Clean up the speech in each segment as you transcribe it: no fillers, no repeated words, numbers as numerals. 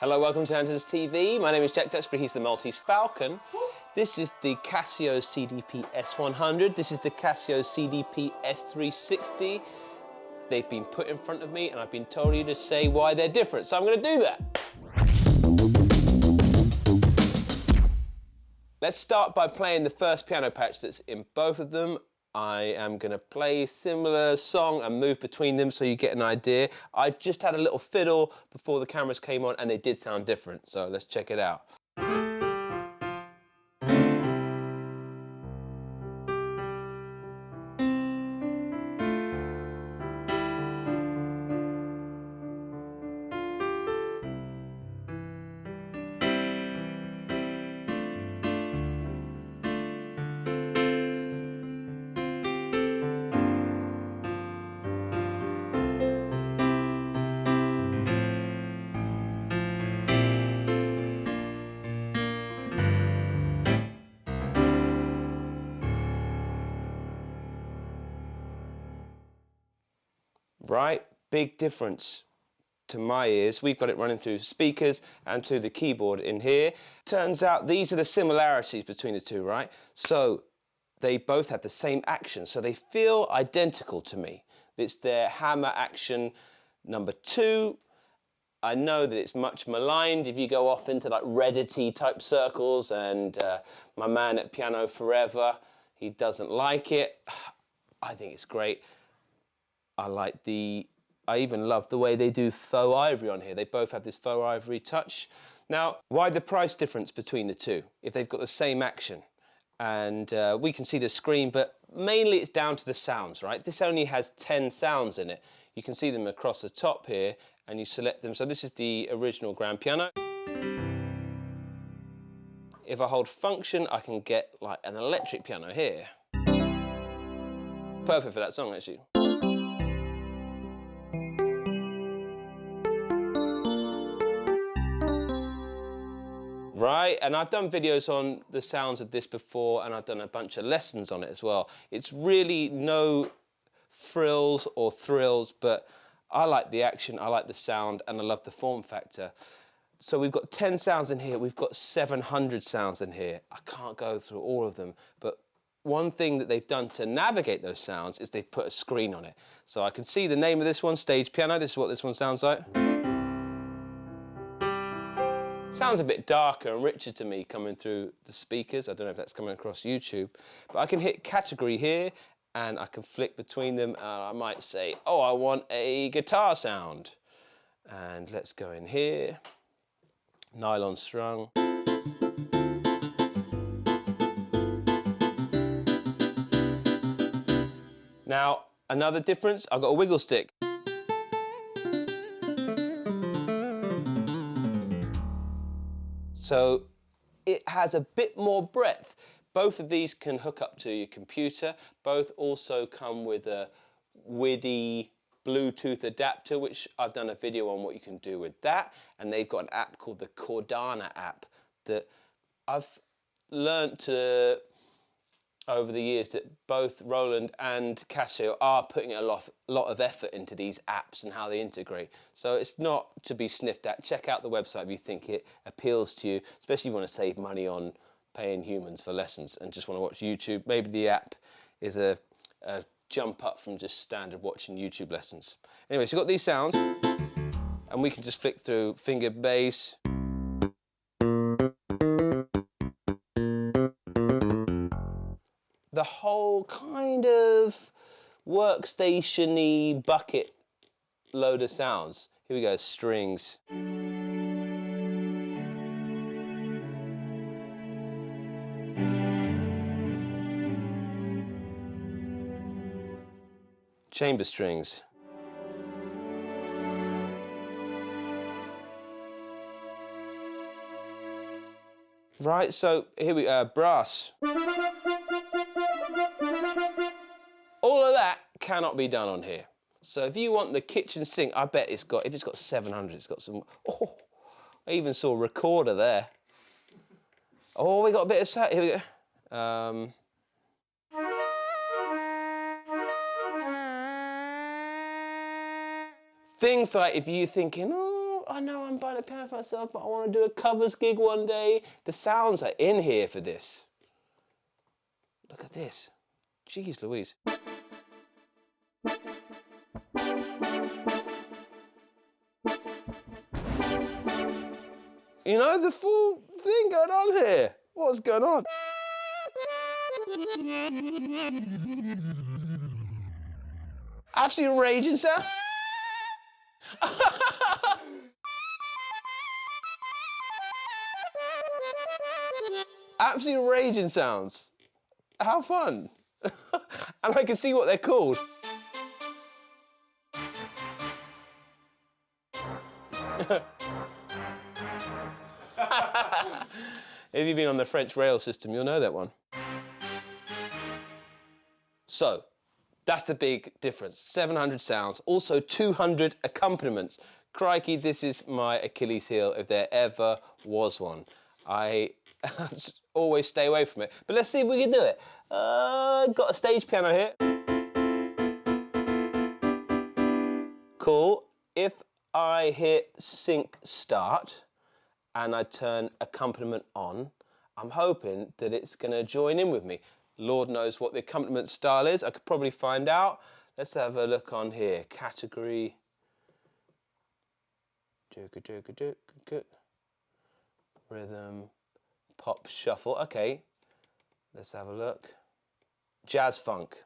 Hello, welcome to Andertons TV. My name is Jack Duxbury, he's the Maltese Falcon. This is the Casio CDP-S100. This is the Casio CDP-S360. They've been put in front of me and I've been told you to say why they're different, so I'm going to do that. Let's start by playing the first piano patch that's in both of them. I am going to play a similar song and move between them so you get an idea. I just had a little fiddle before the cameras came on and they did sound different, so let's check it out. Right, big difference to my ears. We've got it running through speakers and through the keyboard in here. Turns out these are the similarities between the two, right? So they both have the same action, so they feel identical to me. It's their hammer action number 2. I know that it's much maligned if you go off into like Reddit-y type circles, and my man at Piano Forever, he doesn't like it. I think it's great. I even love the way they do faux ivory on here. They both have this faux ivory touch. Now, why the price difference between the two if they've got the same action? And we can see the screen, but mainly it's down to the sounds, right? This only has 10 sounds in it. You can see them across the top here, and you select them. So this is the original grand piano. If I hold function, I can get like an electric piano here. Perfect for that song, actually. Right, and I've done videos on the sounds of this before, and I've done a bunch of lessons on it as well. It's really no frills or thrills, but I like the action, I like the sound, and I love the form factor. So we've got 10 sounds in here, we've got 700 sounds in here. I can't go through all of them, but one thing that they've done to navigate those sounds is they've put a screen on it. So I can see the name of this one, Stage Piano. This is what this one sounds like. Sounds a bit darker and richer to me coming through the speakers. I don't know if that's coming across YouTube, but I can hit category here and I can flick between them. I might say, oh, I want a guitar sound. And let's go in here. Nylon strung. Now, another difference, I've got a wiggle stick. So it has a bit more breadth. Both of these can hook up to your computer. Both also come with a WIDI Bluetooth adapter, which I've done a video on what you can do with that. And they've got an app called the Cordana app that I've learnt to, over the years, that both Roland and Casio are putting a lot of effort into these apps and how they integrate. So it's not to be sniffed at. Check out the website if you think it appeals to you, especially if you want to save money on paying humans for lessons and just want to watch YouTube. Maybe the app is a jump up from just standard watching YouTube lessons. Anyway, so you've got these sounds, and we can just flick through finger bass. The whole kind of workstation-y bucket load of sounds. Here we go, strings. Chamber strings. Right, so here we go, brass. All of that cannot be done on here. So if you want the kitchen sink, I bet if it's got 700, it's got some, oh, I even saw a recorder there. Oh, we got a bit of sound, here we go. Things like if you're thinking, oh, I know I'm buying a piano for myself, but I want to do a covers gig one day. The sounds are in here for this. Look at this. Jeez Louise. You know, the full thing going on here. What's going on? Absolute raging sound. Absolute raging sounds. How fun. And I can see what they're called. If you've been on the French rail system, you'll know that one. So, that's the big difference. 700 sounds, also 200 accompaniments. Crikey, this is my Achilles heel if there ever was one. I always stay away from it. But let's see if we can do it. Got a stage piano here. Cool. If I hit sync start and I turn accompaniment on, I'm hoping that it's going to join in with me. Lord knows what the accompaniment style is. I could probably find out. Let's have a look on here. Category. Rhythm. Pop shuffle. Okay. Let's have a look. Jazz funk.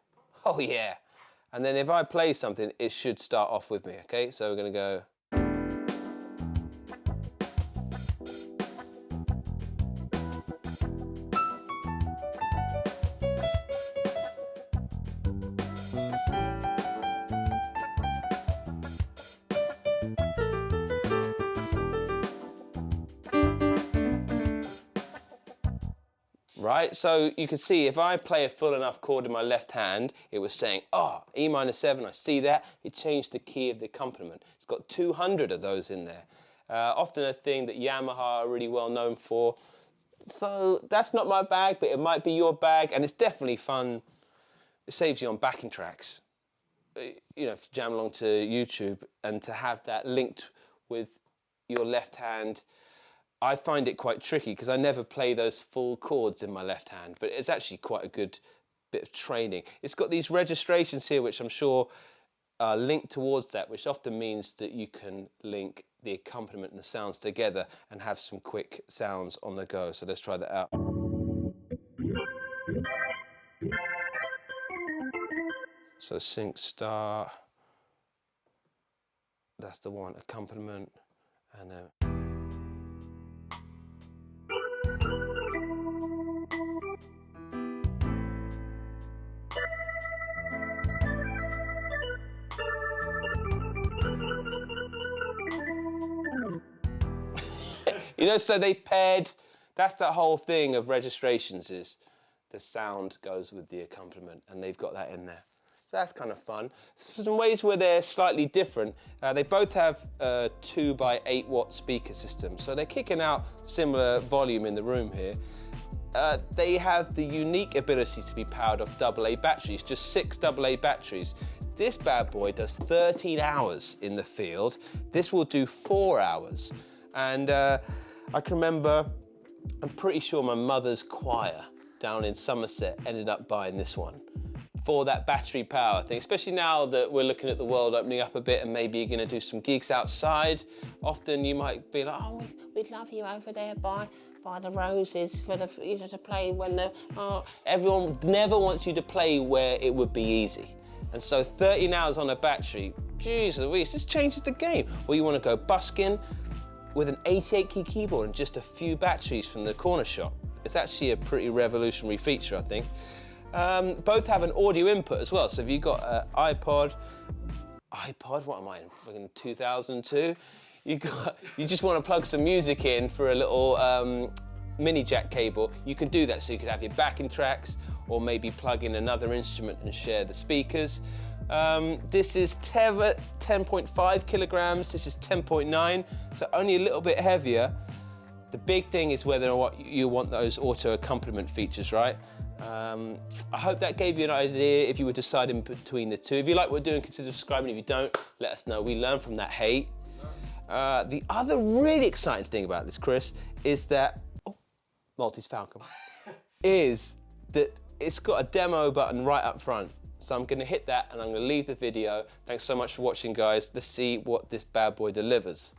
Oh yeah. And then if I play something, it should start off with me. Okay. So we're going to go. Right, so you can see if I play a full enough chord in my left hand, it was saying, oh, E minor 7, I see that. It changed the key of the accompaniment. It's got 200 of those in there. Often a thing that Yamaha are really well known for. So that's not my bag, but it might be your bag, and it's definitely fun. It saves you on backing tracks. You know, jam along to YouTube, and to have that linked with your left hand, I find it quite tricky because I never play those full chords in my left hand, but it's actually quite a good bit of training. It's got these registrations here, which I'm sure are linked towards that, which often means that you can link the accompaniment and the sounds together and have some quick sounds on the go. So let's try that out. So sync start, that's the one, accompaniment, and then you know, so they paired, that's the whole thing of registrations, is the sound goes with the accompaniment, and they've got that in there. So that's kind of fun. Some ways where they're slightly different. They both have 2 by 8 watt speaker systems, so they're kicking out similar volume in the room here. They have the unique ability to be powered off AA batteries, just 6 AA batteries. This bad boy does 13 hours in the field. This will do 4 hours. And I can remember, I'm pretty sure my mother's choir down in Somerset ended up buying this one for that battery power thing, especially now that we're looking at the world opening up a bit and maybe you're gonna do some gigs outside. Often you might be like, oh, we'd love you over there by the roses for the, you know, to play when the, everyone never wants you to play where it would be easy. And so 13 hours on a battery, geez Louise, this changes the game. Or you wanna go busking with an 88 key keyboard and just a few batteries from the corner shop. It's actually a pretty revolutionary feature, I think. Both have an audio input as well. So if you've got an iPod, what am I in, fucking 2002? You just want to plug some music in for a little mini jack cable, you can do that. So you could have your backing tracks, or maybe plug in another instrument and share the speakers. This is 10.5 kilograms, this is 10.9, so only a little bit heavier. The big thing is whether or not you want those auto accompaniment features, right? I hope that gave you an idea if you were deciding between the two. If you like what we're doing, consider subscribing. If you don't, let us know. We learn from that hate. The other really exciting thing about this, Chris, is that, Maltese Falcon, is that it's got a demo button right up front. So I'm gonna hit that and I'm gonna leave the video. Thanks so much for watching, guys. Let's see what this bad boy delivers.